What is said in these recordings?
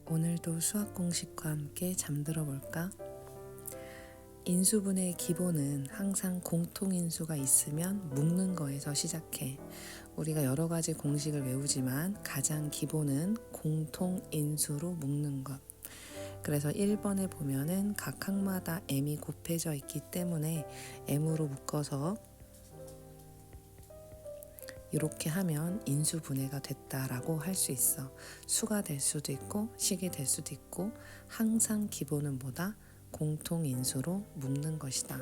오늘도 수학 공식과 함께 잠들어 볼까? 인수분해의 기본은 항상 공통인수가 있으면 묶는 거에서 시작해. 우리가 여러 가지 공식을 외우지만 가장 기본은 공통인수로 묶는 것. 그래서 1번에 보면은 각 항마다 m이 곱해져 있기 때문에 m으로 묶어서 이렇게 하면 인수분해가 됐다라고 할 수 있어. 수가 될 수도 있고 식이 될 수도 있고 항상 기본은 뭐다? 공통인수로 묶는 것이다.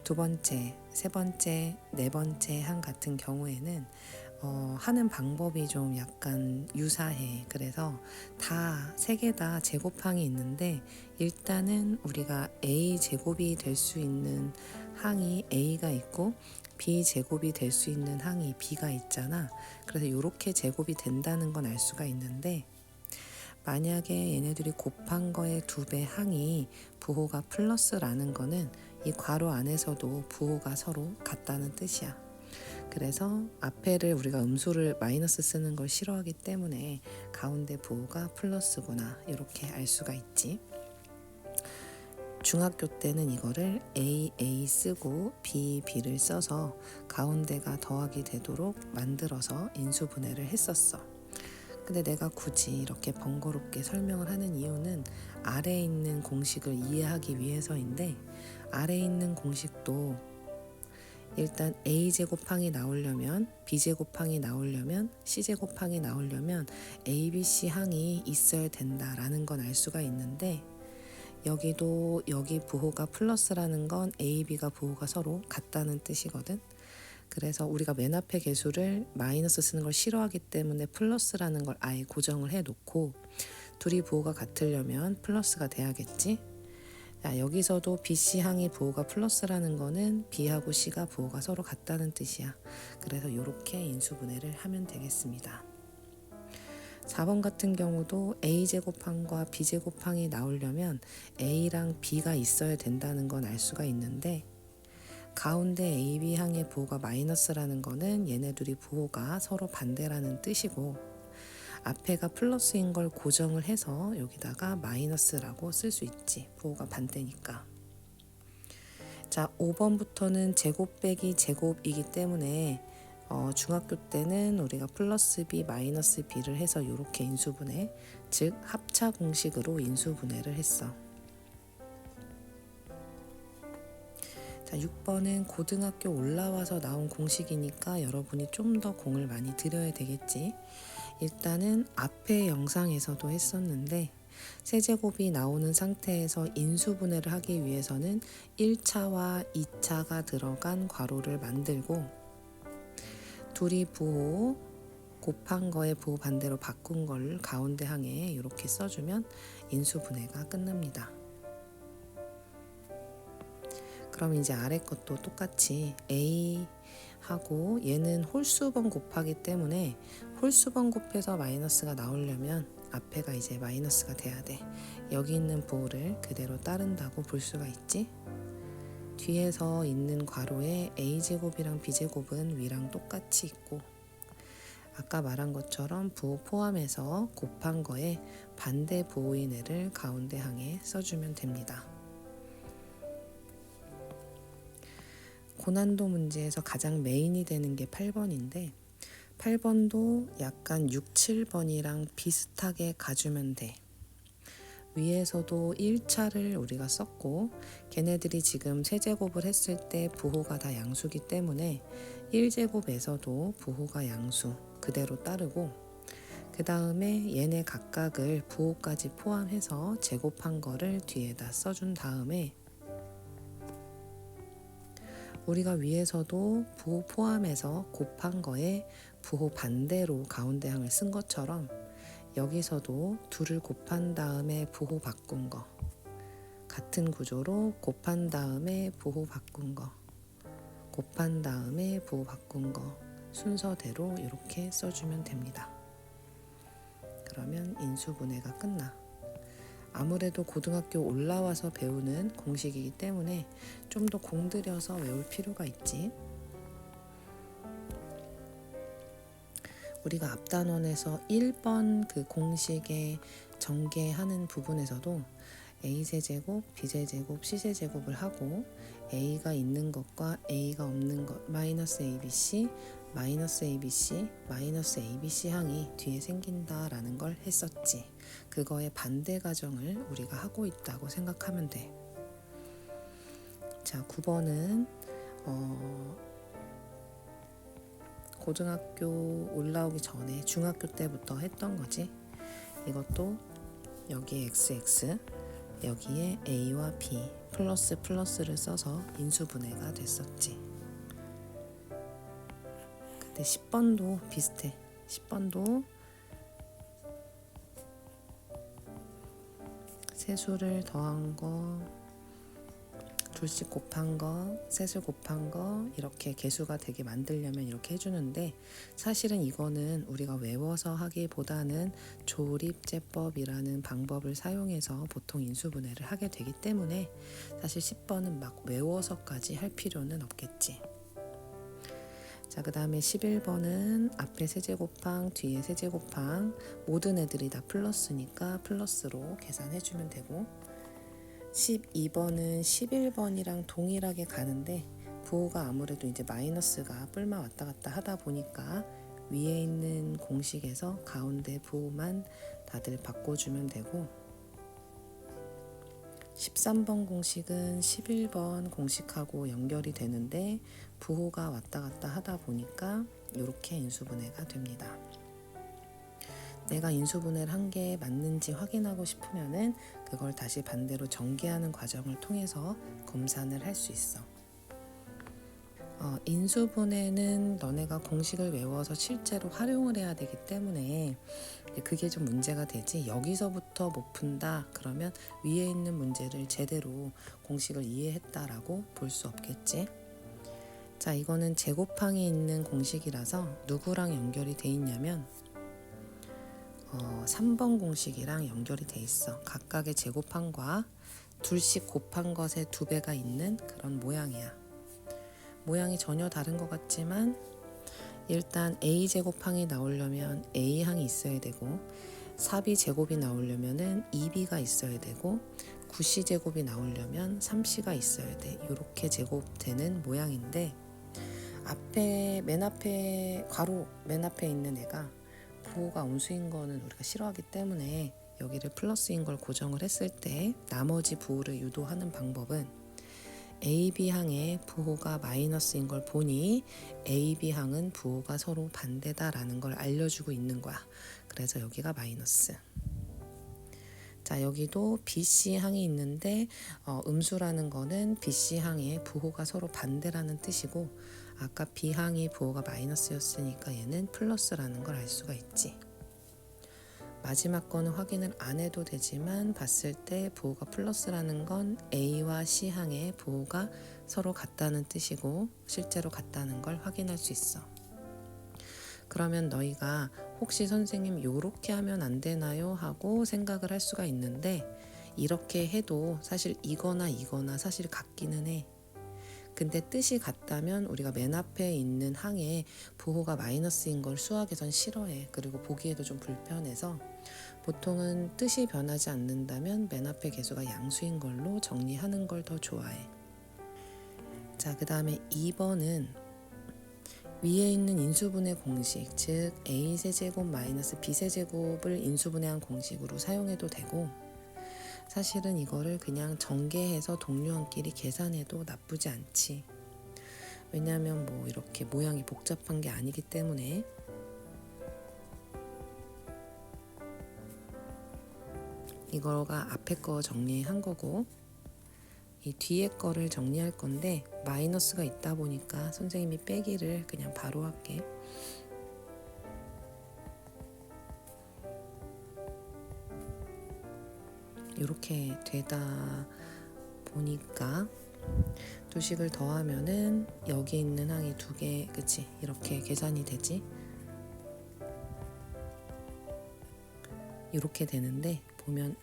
두 번째, 세 번째, 네 번째 항 같은 경우에는 하는 방법이 좀 약간 유사해. 그래서 다 세 개 다 제곱항이 있는데 일단은 우리가 a 제곱이 될 수 있는 항이 a가 있고 b 제곱이 될 수 있는 항이 b가 있잖아. 그래서 이렇게 제곱이 된다는 건 알 수가 있는데 만약에 얘네들이 곱한 거의 2배 항이 부호가 플러스라는 거는 이 괄호 안에서도 부호가 서로 같다는 뜻이야. 그래서 앞에를 우리가 음수를 마이너스 쓰는 걸 싫어하기 때문에 가운데 부호가 플러스구나 이렇게 알 수가 있지. 중학교 때는 이거를 A 쓰고 B를 써서 가운데가 더하기 되도록 만들어서 인수분해를 했었어. 근데 내가 굳이 이렇게 번거롭게 설명을 하는 이유는 아래에 있는 공식을 이해하기 위해서인데 아래에 있는 공식도 일단 A제곱항이 나오려면 B제곱항이 나오려면 C제곱항이 나오려면 ABC 항이 있어야 된다라는 건 알 수가 있는데 여기도 여기 부호가 플러스라는 건 A, B가 부호가 서로 같다는 뜻이거든. 그래서 우리가 맨 앞에 개수를 마이너스 쓰는 걸 싫어하기 때문에 플러스라는 걸 아예 고정을 해놓고 둘이 부호가 같으려면 플러스가 돼야겠지. 자, 여기서도 BC 항이 부호가 플러스라는 거는 B하고 C가 부호가 서로 같다는 뜻이야. 그래서 이렇게 인수분해를 하면 되겠습니다. 4번 같은 경우도 A제곱항과 B제곱항이 나오려면 A랑 B가 있어야 된다는 건 알 수가 있는데 가운데 AB항의 부호가 마이너스라는 거는 얘네들이 부호가 서로 반대라는 뜻이고 앞에가 플러스인 걸 고정을 해서 여기다가 마이너스라고 쓸 수 있지. 부호가 반대니까. 자, 5번부터는 제곱 빼기 제곱이기 때문에 중학교 때는 우리가 플러스 B 마이너스 B를 해서 이렇게 인수분해, 즉 합차 공식으로 인수분해를 했어. 자, 6번은 고등학교 올라와서 나온 공식이니까 여러분이 좀 더 공을 많이 들여야 되겠지. 일단은 앞에 영상에서도 했었는데 세제곱이 나오는 상태에서 인수분해를 하기 위해서는 1차와 2차가 들어간 괄호를 만들고 둘이 부호 곱한 거에 부호 반대로 바꾼 걸 가운데 항에 이렇게 써주면 인수분해가 끝납니다. 그럼 이제 아래 것도 똑같이 A 하고 얘는 홀수번 곱하기 때문에 홀수번 곱해서 마이너스가 나오려면 앞에가 이제 마이너스가 돼야 돼. 여기 있는 부호를 그대로 따른다고 볼 수가 있지. 뒤에서 있는 괄호에 A제곱이랑 B제곱은 위랑 똑같이 있고 아까 말한 것처럼 부호 포함해서 곱한 거에 반대 부호인 애를 가운데 항에 써주면 됩니다. 고난도 문제에서 가장 메인이 되는 게 8번인데 8번도 약간 6, 7번이랑 비슷하게 가주면 돼. 위에서도 1차를 우리가 썼고 걔네들이 지금 세제곱을 했을 때 부호가 다 양수기 때문에 1제곱에서도 부호가 양수 그대로 따르고 그 다음에 얘네 각각을 부호까지 포함해서 제곱한 거를 뒤에다 써준 다음에 우리가 위에서도 부호 포함해서 곱한 거에 부호 반대로 가운데 항을 쓴 것처럼 여기서도 둘을 곱한 다음에 부호 바꾼 거 같은 구조로 곱한 다음에 부호 바꾼 거 곱한 다음에 부호 바꾼 거 순서대로 이렇게 써주면 됩니다. 그러면 인수분해가 끝나. 아무래도 고등학교 올라와서 배우는 공식이기 때문에 좀 더 공들여서 외울 필요가 있지. 우리가 앞단원에서 1번 그 공식의 전개하는 부분에서도 a세제곱, b세제곱, c세제곱을 하고 a가 있는 것과 a가 없는 것 마이너스 abc, 마이너스 abc, 마이너스 abc 항이 뒤에 생긴다라는 걸 했었지. 그거의 반대 과정을 우리가 하고 있다고 생각하면 돼. 자, 9번은 고등학교 올라오기 전에 중학교 때부터 했던 거지. 이것도 여기에 XX, 여기에 A와 B 플러스 플러스를 써서 인수분해가 됐었지. 근데 10번도 비슷해. 10번도 세수를 더한 거, 둘씩 곱한 거, 셋을 곱한 거 이렇게 개수가 되게 만들려면 이렇게 해주는데 사실은 이거는 우리가 외워서 하기보다는 조립제법이라는 방법을 사용해서 보통 인수분해를 하게 되기 때문에 사실 10번은 막 외워서까지 할 필요는 없겠지. 자, 그 다음에 11번은 앞에 세제곱항, 뒤에 세제곱항 모든 애들이 다 플러스니까 플러스로 계산해주면 되고 12번은 11번이랑 동일하게 가는데 부호가 아무래도 이제 마이너스가 뿔마 왔다 갔다 하다 보니까 위에 있는 공식에서 가운데 부호만 다들 바꿔주면 되고 13번 공식은 11번 공식하고 연결이 되는데 부호가 왔다 갔다 하다 보니까 이렇게 인수분해가 됩니다. 내가 인수분해를 한 게 맞는지 확인하고 싶으면은 그걸 다시 반대로 전개하는 과정을 통해서 검산을 할 수 있어. 인수분해는 너네가 공식을 외워서 실제로 활용을 해야 되기 때문에 그게 좀 문제가 되지. 여기서부터 못 푼다 그러면 위에 있는 문제를 제대로 공식을 이해했다라고 볼 수 없겠지. 자, 이거는 제곱항이 있는 공식이라서 누구랑 연결이 돼 있냐면 3번 공식이랑 연결이 돼 있어. 각각의 제곱항과 둘씩 곱한 것의 2배가 있는 그런 모양이야. 모양이 전혀 다른 것 같지만 일단 a제곱항이 나오려면 a항이 있어야 되고 4b 제곱이 나오려면 2b가 있어야 되고 9c 제곱이 나오려면 3c가 있어야 돼. 이렇게 제곱되는 모양인데 맨 앞에 괄호 맨 앞에 있는 애가 부호가 음수인 거는 우리가 싫어하기 때문에 여기를 플러스인 걸 고정을 했을 때 나머지 부호를 유도하는 방법은 AB항의 부호가 마이너스인 걸 보니 AB항은 부호가 서로 반대다라는 걸 알려주고 있는 거야. 그래서 여기가 마이너스. 자, 여기도 BC항이 있는데 음수라는 거는 BC항의 부호가 서로 반대라는 뜻이고 아까 B항이 부호가 마이너스였으니까 얘는 플러스라는 걸 알 수가 있지. 마지막 거는 확인을 안 해도 되지만 봤을 때 부호가 플러스라는 건 A와 C항의 부호가 서로 같다는 뜻이고 실제로 같다는 걸 확인할 수 있어. 그러면 너희가 혹시 선생님 요렇게 하면 안 되나요? 하고 생각을 할 수가 있는데 이렇게 해도 사실 이거나 사실 같기는 해. 근데 뜻이 같다면 우리가 맨 앞에 있는 항에 부호가 마이너스인 걸 수학에선 싫어해. 그리고 보기에도 좀 불편해서 보통은 뜻이 변하지 않는다면 맨 앞에 개수가 양수인 걸로 정리하는 걸 더 좋아해. 자, 그 다음에 2번은 위에 있는 인수분해 공식, 즉 a세제곱 마이너스 b세제곱을 인수분해한 공식으로 사용해도 되고 사실은 이거를 그냥 전개해서 동료원끼리 계산해도 나쁘지 않지. 왜냐하면 뭐 이렇게 모양이 복잡한 게 아니기 때문에. 이거가 앞에 거 정리한 거고 이 뒤에 거를 정리할 건데 마이너스가 있다 보니까 선생님이 빼기를 그냥 바로 할게. 이렇게 되다 보니까 두식을 더하면은 여기 있는 항이 2개, 그치? 이렇게 계산이 되지. 이렇게 되는데 보면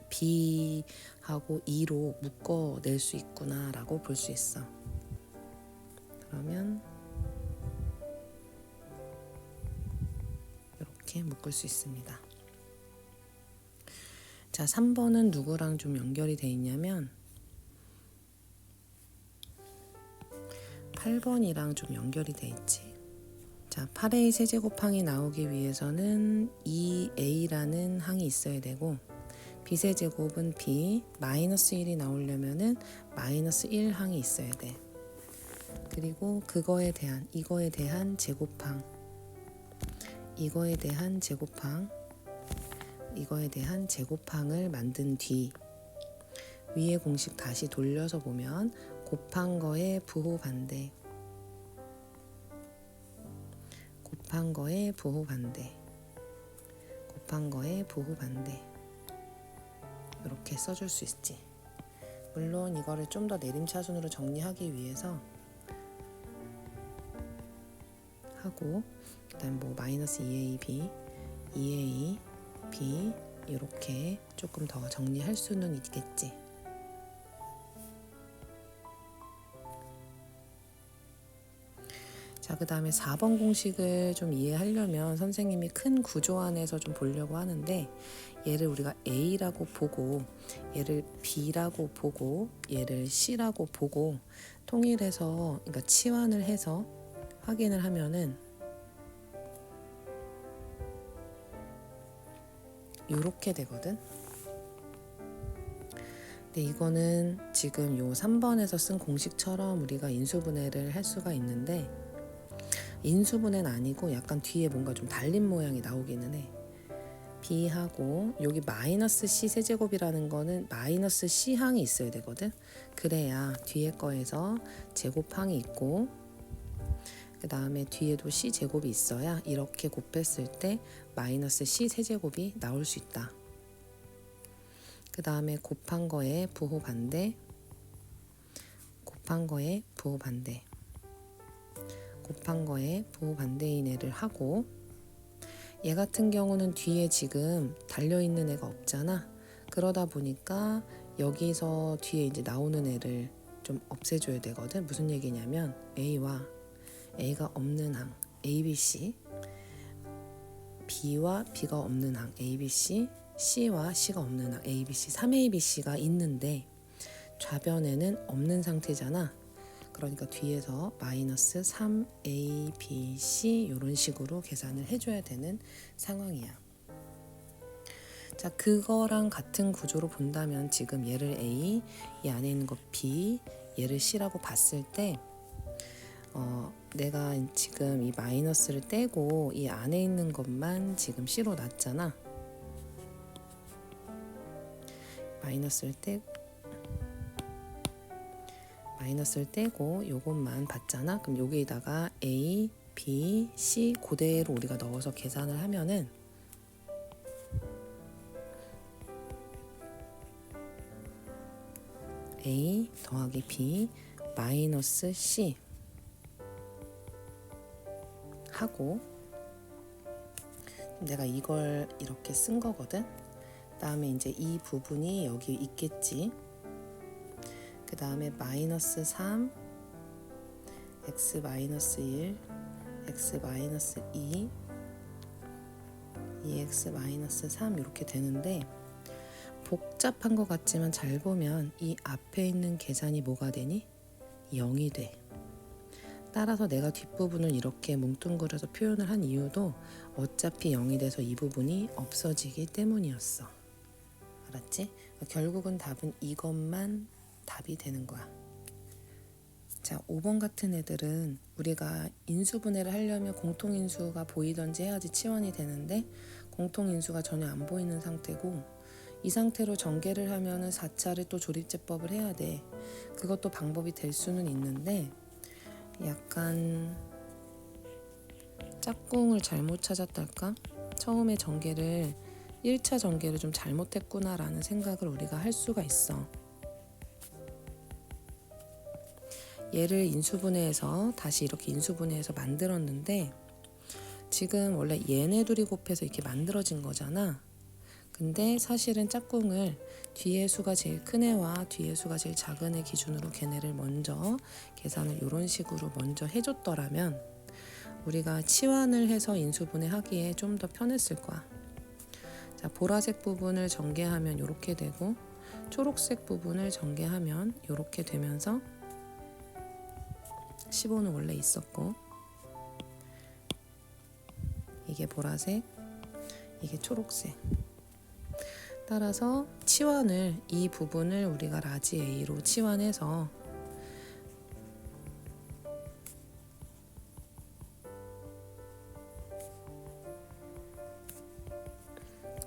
B하고 E로 묶어낼 수 있구나 라고 볼 수 있어. 그러면 이렇게 묶을 수 있습니다. 자, 3번은 누구랑 좀 연결이 돼 있냐면 8번이랑 좀 연결이 돼 있지. 자, 8a 세제곱항이 나오기 위해서는 2a라는 항이 있어야 되고 b세제곱은 b, 마이너스 1이 나오려면은 마이너스 1항이 있어야 돼. 그리고 이거에 대한 제곱항, 이거에 대한 제곱항을 만든 뒤 위에 공식 다시 돌려서 보면 곱한 거에 부호 반대, 이렇게 써줄 수 있지. 물론 이거를 좀 더 내림차순으로 정리하기 위해서 하고, 그다음 뭐 마이너스 2ab, 2a, b 이렇게 조금 더 정리할 수는 있겠지. 자, 그 다음에 4번 공식을 좀 이해하려면 선생님이 큰 구조 안에서 좀 보려고 하는데, 얘를 우리가 A라고 보고 얘를 B라고 보고 얘를 C라고 보고 통일해서, 그러니까 치환을 해서 확인을 하면은 이렇게 되거든. 근데 이거는 지금 요 3번에서 쓴 공식처럼 우리가 인수분해를 할 수가 있는데, 인수분해는 아니고 약간 뒤에 뭔가 좀 달린 모양이 나오기는 해. b하고 여기 마이너스 c 세제곱이라는 거는 마이너스 c항이 있어야 되거든. 그래야 뒤에 거에서 제곱항이 있고, 그 다음에 뒤에도 c 제곱이 있어야 이렇게 곱했을 때 마이너스 c 세제곱이 나올 수 있다. 그 다음에 곱한 거에 부호 반대, 곱한 거에 부호 반대인 애를 하고, 얘 같은 경우는 뒤에 지금 달려있는 애가 없잖아. 그러다 보니까 여기서 뒤에 이제 나오는 애를 좀 없애줘야 되거든. 무슨 얘기냐면 A와 A가 없는 항 ABC, B와 B가 없는 항 ABC, C와 C가 없는 항 ABC, 3ABC가 있는데 좌변에는 없는 상태잖아. 그러니까 뒤에서 마이너스 3ABC 이런 식으로 계산을 해줘야 되는 상황이야. 자, 그거랑 같은 구조로 본다면 지금 얘를 A, 이 안에 있는 거 B, 얘를 C라고 봤을 때 내가 지금 이 마이너스를 떼고 이 안에 있는 것만 지금 C로 놨잖아. 마이너스를 떼고 요것만 봤잖아. 그럼 여기에다가 A, B, C 그대로 우리가 넣어서 계산을 하면은 A 더하기 B 마이너스 C 하고, 내가 이걸 이렇게 쓴 거거든. 그다음에 이제 이 부분이 여기 있겠지. 그 다음에 마이너스 3, x 마이너스 1, x 마이너스 2, 2x 마이너스 3 이렇게 되는데, 복잡한 것 같지만 잘 보면 이 앞에 있는 계산이 뭐가 되니? 0이 돼. 따라서 내가 뒷부분을 이렇게 뭉뚱그려서 표현을 한 이유도 어차피 0이 돼서 이 부분이 없어지기 때문이었어. 알았지? 결국은 답은 이것만 답이 되는 거야. 자, 5번 같은 애들은 우리가 인수분해를 하려면 공통인수가 보이던지 해야지 치환이 되는데 공통인수가 전혀 안 보이는 상태고, 이 상태로 전개를 하면은 4차를 또 조립제법을 해야 돼. 그것도 방법이 될 수는 있는데 약간 짝꿍을 잘못 찾았달까? 처음에 전개를 1차 전개를 좀 잘못했구나라는 생각을 우리가 할 수가 있어. 얘를 인수분해해서 다시 이렇게 인수분해해서 만들었는데, 지금 원래 얘네 둘이 곱해서 이렇게 만들어진 거잖아. 근데 사실은 짝꿍을 뒤에 수가 제일 큰 애와 뒤에 수가 제일 작은 애 기준으로 걔네를 먼저 계산을 이런 식으로 먼저 해줬더라면 우리가 치환을 해서 인수분해 하기에 좀 더 편했을 거야. 자, 보라색 부분을 전개하면 이렇게 되고 초록색 부분을 전개하면 이렇게 되면서 15는 원래 있었고 이게 보라색, 이게 초록색. 따라서 치환을 이 부분을 우리가 라지 A로 치환해서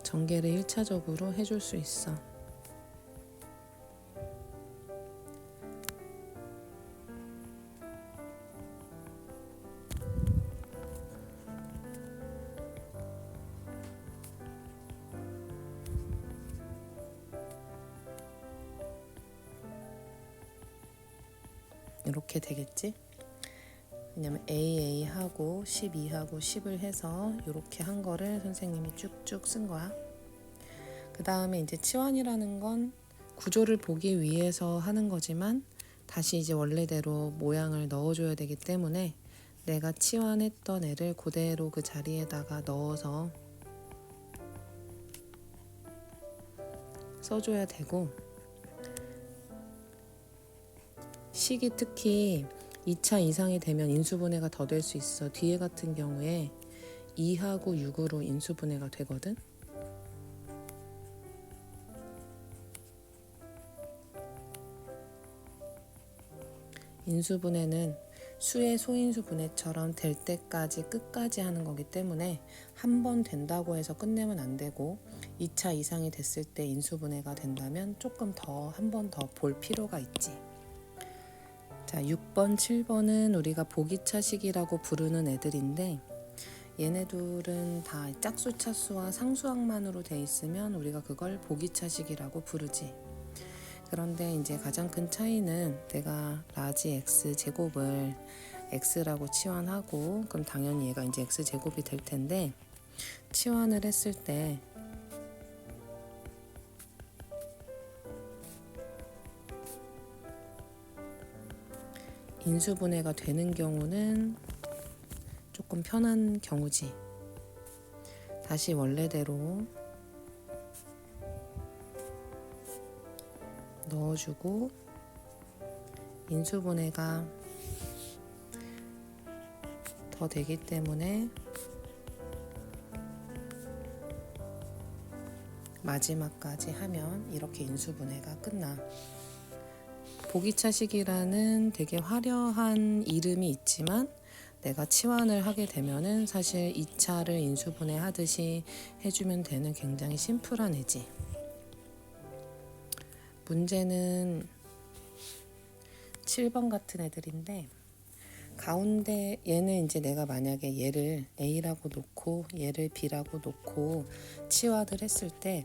전개를 1차적으로 해줄 수 있어. 이렇게 되겠지? 왜냐면 AA하고 12하고 10을 해서 이렇게 한 거를 선생님이 쭉쭉 쓴 거야. 그 다음에 이제 치환이라는 건 구조를 보기 위해서 하는 거지만 다시 이제 원래대로 모양을 넣어줘야 되기 때문에 내가 치환했던 애를 그대로 그 자리에다가 넣어서 써줘야 되고, 식이 특히 2차 이상이 되면 인수분해가 더 될 수 있어. 뒤에 같은 경우에 2하고 6으로 인수분해가 되거든. 인수분해는 수의 소인수분해처럼 될 때까지 끝까지 하는 거기 때문에 한 번 된다고 해서 끝내면 안 되고 2차 이상이 됐을 때 인수분해가 된다면 조금 더 한 번 더 볼 필요가 있지. 자, 6번, 7번은 우리가 보기차식이라고 부르는 애들인데 얘네들은 다 짝수, 차수와 상수항만으로 돼 있으면 우리가 그걸 보기차식이라고 부르지. 그런데 이제 가장 큰 차이는 내가 라지 x 제곱을 x라고 치환하고 그럼 당연히 얘가 이제 x 제곱이 될 텐데 치환을 했을 때 인수분해가 되는 경우는 조금 편한 경우지. 다시 원래대로 넣어주고 인수분해가 더 되기 때문에 마지막까지 하면 이렇게 인수분해가 끝나. 보기차식이라는 되게 화려한 이름이 있지만 내가 치환을 하게 되면은 사실 2차를 인수분해 하듯이 해주면 되는 굉장히 심플한 애지. 문제는 7번 같은 애들인데 가운데 얘는 이제 내가 만약에 얘를 A라고 놓고 얘를 B라고 놓고 치환을 했을 때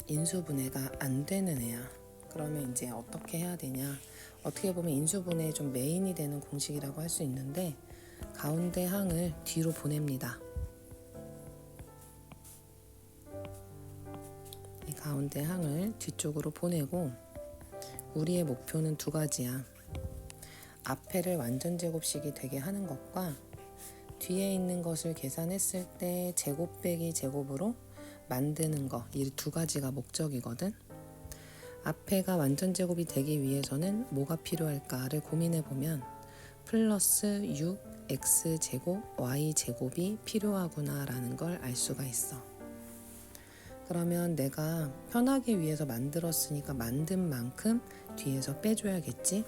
인수분해가 안 되는 애야. 그러면 이제 어떻게 해야 되냐? 어떻게 보면 인수분해의 좀 메인이 되는 공식이라고 할 수 있는데 가운데 항을 뒤로 보냅니다. 이 가운데 항을 뒤쪽으로 보내고 우리의 목표는 두 가지야. 앞에를 완전제곱식이 되게 하는 것과 뒤에 있는 것을 계산했을 때 제곱 빼기 제곱으로 만드는 거, 이 두 가지가 목적이거든. 앞에가 완전제곱이 되기 위해서는 뭐가 필요할까를 고민해보면 플러스 6x제곱 y제곱이 필요하구나 라는 걸 알 수가 있어. 그러면 내가 편하게 위해서 만들었으니까 만든 만큼 뒤에서 빼줘야겠지.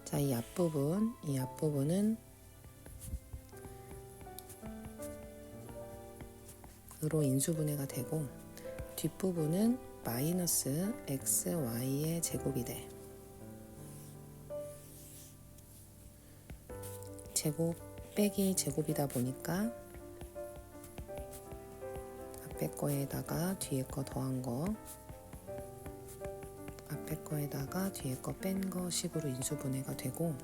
자, 이 앞부분은 으로 인수분해가 되고 뒷부분은 마이너스 xy의 제곱이 돼. 제곱 빼기 제곱이다 보니까 앞에 거에다가 뒤에 거 더한 거, 앞에 거에다가 뒤에 거 뺀 거 식으로 인수분해가 되고,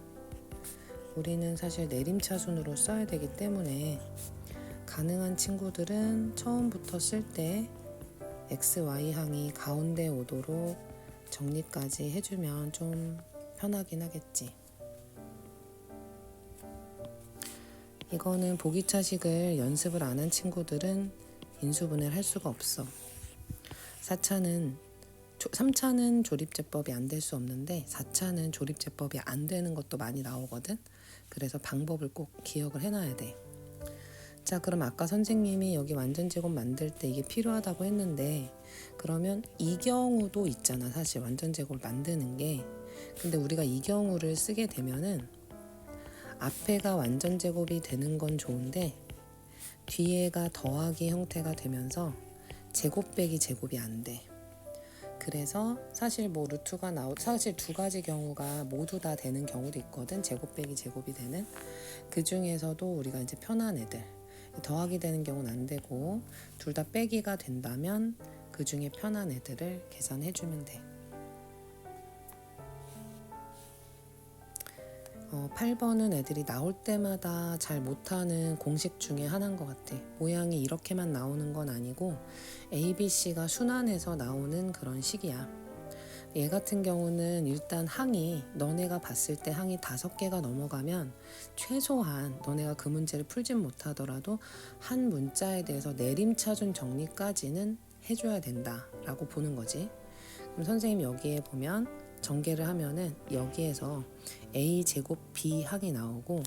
우리는 사실 내림차순으로 써야 되기 때문에 가능한 친구들은 처음부터 쓸 때 x, y 항이 가운데 오도록 정리까지 해주면 좀 편하긴 하겠지. 이거는 보기차식을 연습을 안 한 친구들은 인수분해를 할 수가 없어. 3차는 조립제법이 안 될 수 없는데 4차는 조립제법이 안 되는 것도 많이 나오거든. 그래서 방법을 꼭 기억을 해놔야 돼. 자, 그럼 아까 선생님이 여기 완전제곱 만들 때 이게 필요하다고 했는데, 그러면 이 경우도 있잖아. 사실 완전제곱을 만드는 게. 근데 우리가 이 경우를 쓰게 되면은 앞에가 완전제곱이 되는 건 좋은데 뒤에가 더하기 형태가 되면서 제곱 빼기 제곱이 안 돼. 그래서 사실 뭐 루트가 사실 두 가지 경우가 모두 다 되는 경우도 있거든. 제곱 빼기 제곱이 되는. 그 중에서도 우리가 이제 편한 애들, 더하기 되는 경우는 안 되고 둘 다 빼기가 된다면 그 중에 편한 애들을 계산해 주면 돼. 8번은 애들이 나올 때마다 잘 못하는 공식 중에 하나인 것 같아. 모양이 이렇게만 나오는 건 아니고 A, B, C가 순환해서 나오는 그런 식이야. 얘 같은 경우는 일단 항이, 너네가 봤을 때 항이 5개가 넘어가면 최소한 너네가 그 문제를 풀진 못하더라도 한 문자에 대해서 내림차순 정리까지는 해줘야 된다라고 보는 거지. 그럼 선생님 여기에 보면 전개를 하면은 여기에서 a제곱 b 항이 나오고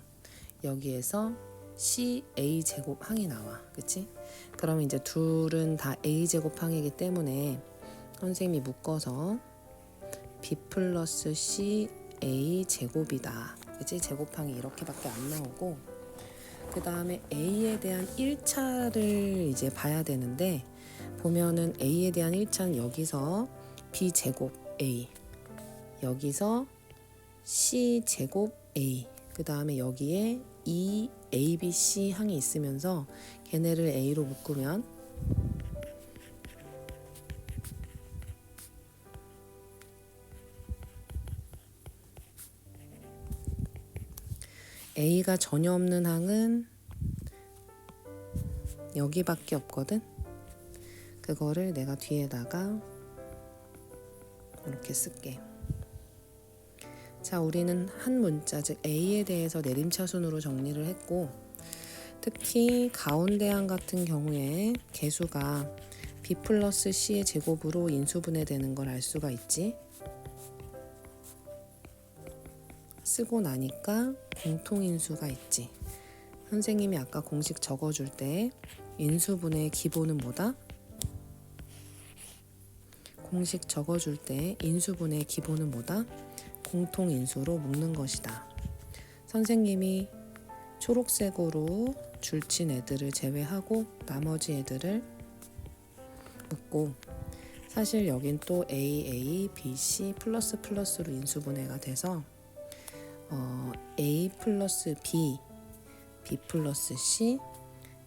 여기에서 ca제곱 항이 나와. 그치? 그러면 이제 둘은 다 a제곱 항이기 때문에 선생님이 묶어서 b 플러스 c a제곱이다. 그치? 제곱항이 이렇게밖에 안 나오고, 그 다음에 a에 대한 1차를 이제 봐야 되는데, 보면은 a에 대한 1차는 여기서 b제곱 a, 여기서 c제곱 a, 그 다음에 여기에 이 a, b, c 항이 있으면서 걔네를 a로 묶으면 a가 전혀 없는 항은 여기밖에 없거든. 그거를 내가 뒤에다가 이렇게 쓸게. 자, 우리는 한 문자, 즉 A에 대해서 내림차순으로 정리를 했고, 특히 가운데 항 같은 경우에 개수가 B 플러스 C의 제곱으로 인수분해되는 걸 알 수가 있지. 쓰고 나니까 공통인수가 있지. 선생님이 아까 공식 적어줄 때 인수분해의 기본은 뭐다? 공식 적어줄 때 인수분해의 기본은 뭐다? 공통인수로 묶는 것이다. 선생님이 초록색으로 줄친 애들을 제외하고 나머지 애들을 묶고, 사실 여긴 또 A, B, C 플러스 플러스로 인수분해가 돼서 A 플러스 B, B 플러스 C,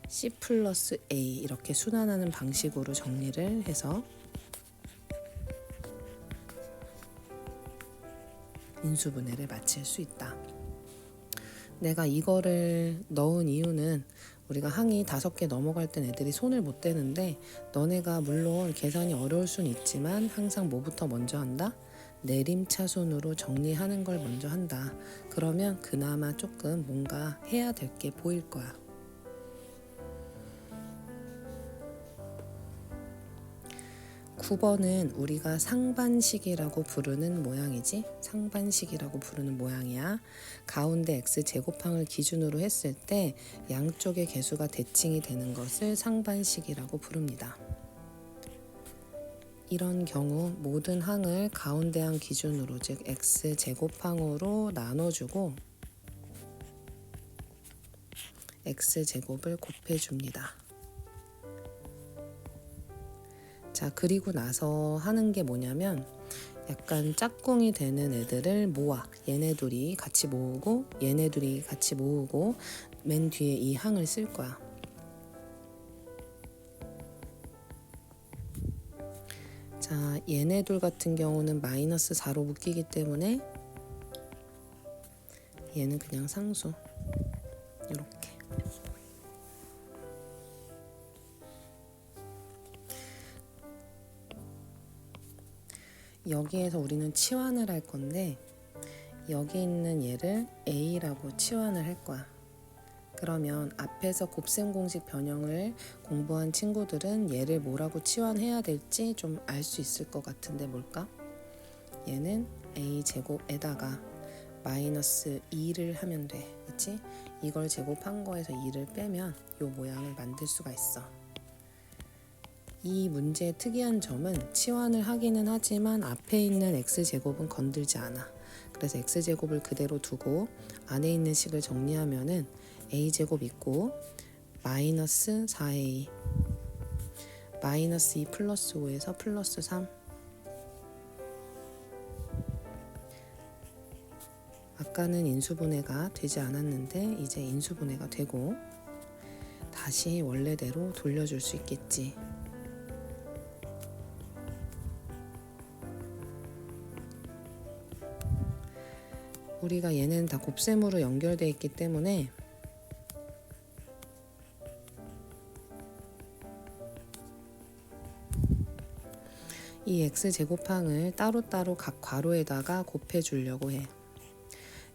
C 플러스 A 이렇게 순환하는 방식으로 정리를 해서 인수분해를 마칠 수 있다. 내가 이거를 넣은 이유는 우리가 항이 5개 넘어갈 땐 애들이 손을 못 대는데, 너네가 물론 계산이 어려울 수는 있지만 항상 뭐부터 먼저 한다? 내림차순으로 정리하는 걸 먼저 한다. 그러면 그나마 조금 뭔가 해야 될 게 보일 거야. 9번은 우리가 상반식이라고 부르는 모양이지. 상반식이라고 부르는 모양이야. 가운데 x 제곱항을 기준으로 했을 때 양쪽의 개수가 대칭이 되는 것을 상반식이라고 부릅니다. 이런 경우 모든 항을 가운데 항 기준으로, 즉 x 제곱항으로 나눠주고 x 제곱을 곱해줍니다. 자, 그리고 나서 하는 게 뭐냐면 약간 짝꿍이 되는 애들을 모아. 얘네 둘이 같이 모으고 얘네 둘이 같이 모으고 맨 뒤에 이 항을 쓸 거야. 자, 얘네 둘 같은 경우는 마이너스 4로 묶이기 때문에 얘는 그냥 상수. 이렇게. 여기에서 우리는 치환을 할 건데 여기 있는 얘를 A라고 치환을 할 거야. 그러면 앞에서 곱셈 공식 변형을 공부한 친구들은 얘를 뭐라고 치환해야 될지 좀 알 수 있을 것 같은데 뭘까? 얘는 a제곱에다가 마이너스 2를 하면 돼. 그치? 이걸 제곱한 거에서 2를 빼면 이 모양을 만들 수가 있어. 이 문제의 특이한 점은 치환을 하기는 하지만 앞에 있는 x제곱은 건들지 않아. 그래서 x제곱을 그대로 두고 안에 있는 식을 정리하면은 a제곱 있고 마이너스 4a 마이너스 2 플러스 5에서 플러스 3 아까는 인수분해가 되지 않았는데 이제 인수분해가 되고 다시 원래대로 돌려줄 수 있겠지. 우리가 얘는 다 곱셈으로 연결되어 있기 때문에 이 x제곱항을 따로따로 각 괄호에다가 곱해 주려고 해.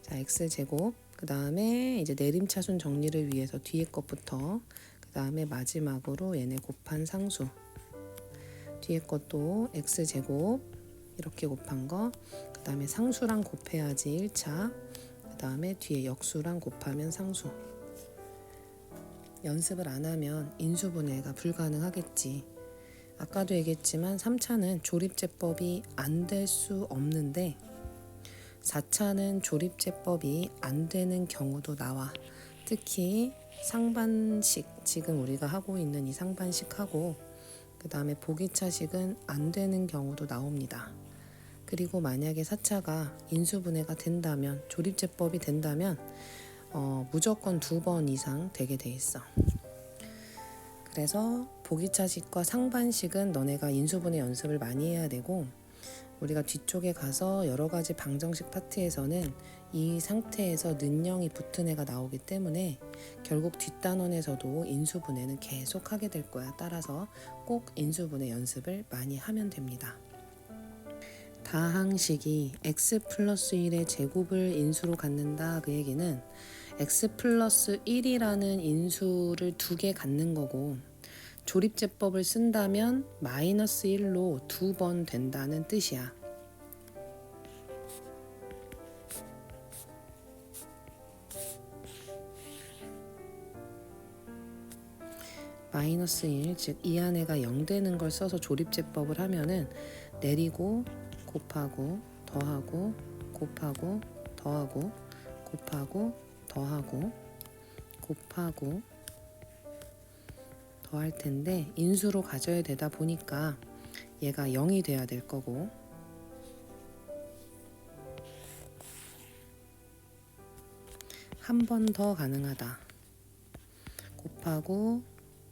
자, x제곱 그 다음에 이제 내림차순 정리를 위해서 뒤에 것부터 그 다음에 마지막으로 얘네 곱한 상수 뒤에 것도 x제곱 이렇게 곱한 거 그 다음에 상수랑 곱해야지 1차 그 다음에 뒤에 역수랑 곱하면 상수. 연습을 안 하면 인수분해가 불가능하겠지. 아까도 얘기했지만 3차는 조립제법이 안 될 수 없는데 4차는 조립제법이 안 되는 경우도 나와. 특히 상반식, 지금 우리가 하고 있는 이 상반식하고 그 다음에 보기차식은 안 되는 경우도 나옵니다. 그리고 만약에 4차가 인수분해가 된다면, 조립제법이 된다면 무조건 2번 이상 되게 돼 있어. 그래서 보기차식과 상반식은 너네가 인수분해 연습을 많이 해야 되고 우리가 뒤쪽에 가서 여러 가지 방정식 파트에서는 이 상태에서 는영이 붙은 애가 나오기 때문에 결국 뒷단원에서도 인수분해는 계속 하게 될 거야. 따라서 꼭 인수분해 연습을 많이 하면 됩니다. 다항식이 x 플러스 1의 제곱을 인수로 갖는다. 그 얘기는 x 플러스 1이라는 인수를 2개 갖는 거고 조립제법을 쓴다면 마이너스 1로 2번 된다는 뜻이야. 마이너스 1, 즉 이 안에가 0 되는 걸 써서 조립제법을 하면은 내리고 곱하고 더하고 곱하고 더하고 곱하고 더하고 곱하고 더할 텐데 인수로 가져야 되다 보니까 얘가 0이 돼야 될 거고 한 번 더 가능하다. 곱하고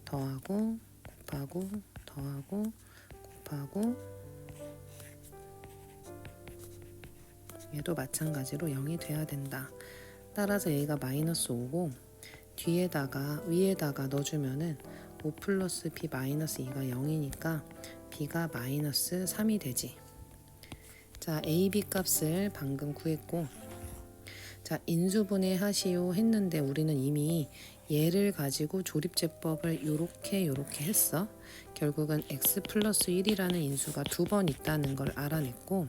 더하고 곱하고 더하고 곱하고 얘도 마찬가지로 0이 돼야 된다. 따라서 얘가 마이너스 5고 위에다가 넣어주면은 5 플러스 b 마이너스 2가 0이니까 b가 마이너스 3이 되지. 자, a, b 값을 방금 구했고 자, 인수분해 하시오 했는데 우리는 이미 얘를 가지고 조립제법을 요렇게 했어. 결국은 x 플러스 1이라는 인수가 2번 있다는 걸 알아냈고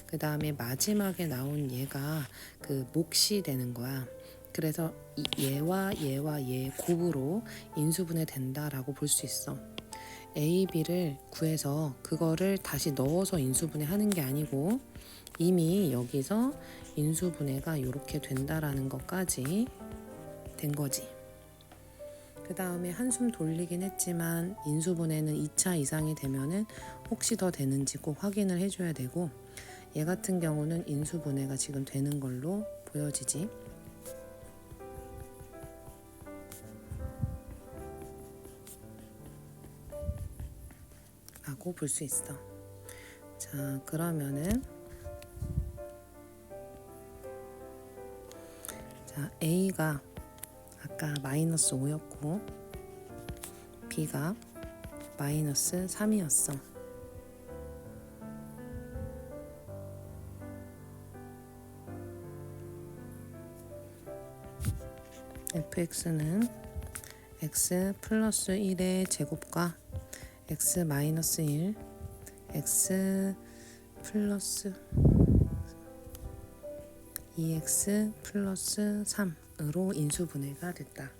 그 다음에 마지막에 나온 얘가 그 몫이 되는 거야. 그래서 얘와 얘 곱으로 인수분해 된다라고 볼 수 있어. A, B를 구해서 그거를 다시 넣어서 인수분해 하는 게 아니고 이미 여기서 인수분해가 이렇게 된다라는 것까지 된 거지. 그 다음에 한숨 돌리긴 했지만 인수분해는 2차 이상이 되면은 혹시 더 되는지 꼭 확인을 해줘야 되고 얘 같은 경우는 인수분해가 지금 되는 걸로 보여지지. 라고 볼 수 있어. 자, 그러면은 자, A가 아까 마이너스 5였고 B가 마이너스 3이었어. fx는 x 플러스 1의 제곱과 x 마이너스 1, x 플러스 2x 플러스 3으로 인수분해가 됐다.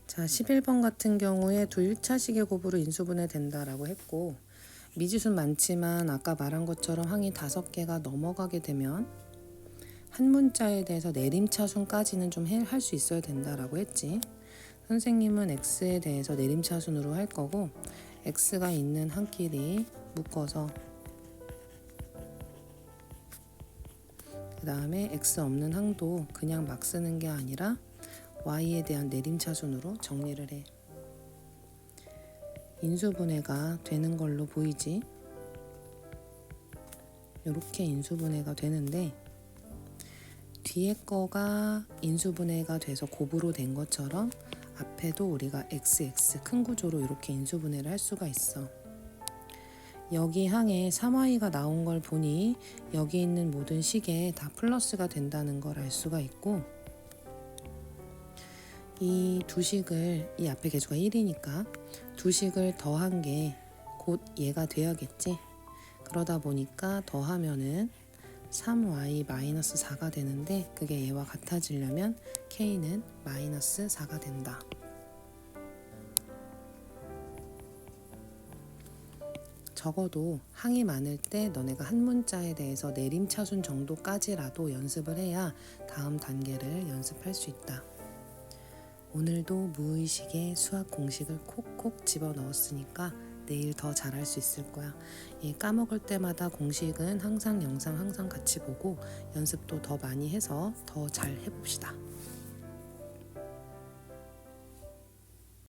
자, 11번 같은 경우에 두 1차식의 곱으로 인수분해 된다라고 했고, 미지수는 많지만 아까 말한 것처럼 항이 5개가 넘어가게 되면 한 문자에 대해서 내림차순까지는 좀 할 수 있어야 된다라고 했지. 선생님은 x에 대해서 내림차순으로 할 거고, x가 있는 항끼리 묶어서 그 다음에 x 없는 항도 그냥 막 쓰는 게 아니라 y에 대한 내림차순으로 정리를 해. 인수분해가 되는 걸로 보이지? 이렇게 인수분해가 되는데, 뒤에 거가 인수분해가 돼서 곱으로 된 것처럼 앞에도 우리가 XX 큰 구조로 이렇게 인수분해를 할 수가 있어. 여기 항에 3y가 나온 걸 보니 여기 있는 모든 식에 다 플러스가 된다는 걸 알 수가 있고, 이 두 식을, 이 앞에 개수가 1이니까 두 식을 더한 게 곧 얘가 돼야겠지. 그러다 보니까 더하면은 3y-4가 되는데, 그게 얘와 같아지려면 k는 마이너스 4가 된다. 적어도 항이 많을 때 너네가 한 문자에 대해서 내림차순 정도까지라도 연습을 해야 다음 단계를 연습할 수 있다. 오늘도 무의식에 수학 공식을 콕콕 집어넣었으니까 내일 더 잘할 수 있을 거야. 까먹을 때마다 공식은 항상 영상 항상 같이 보고 연습도 더 많이 해서 더 잘 해봅시다.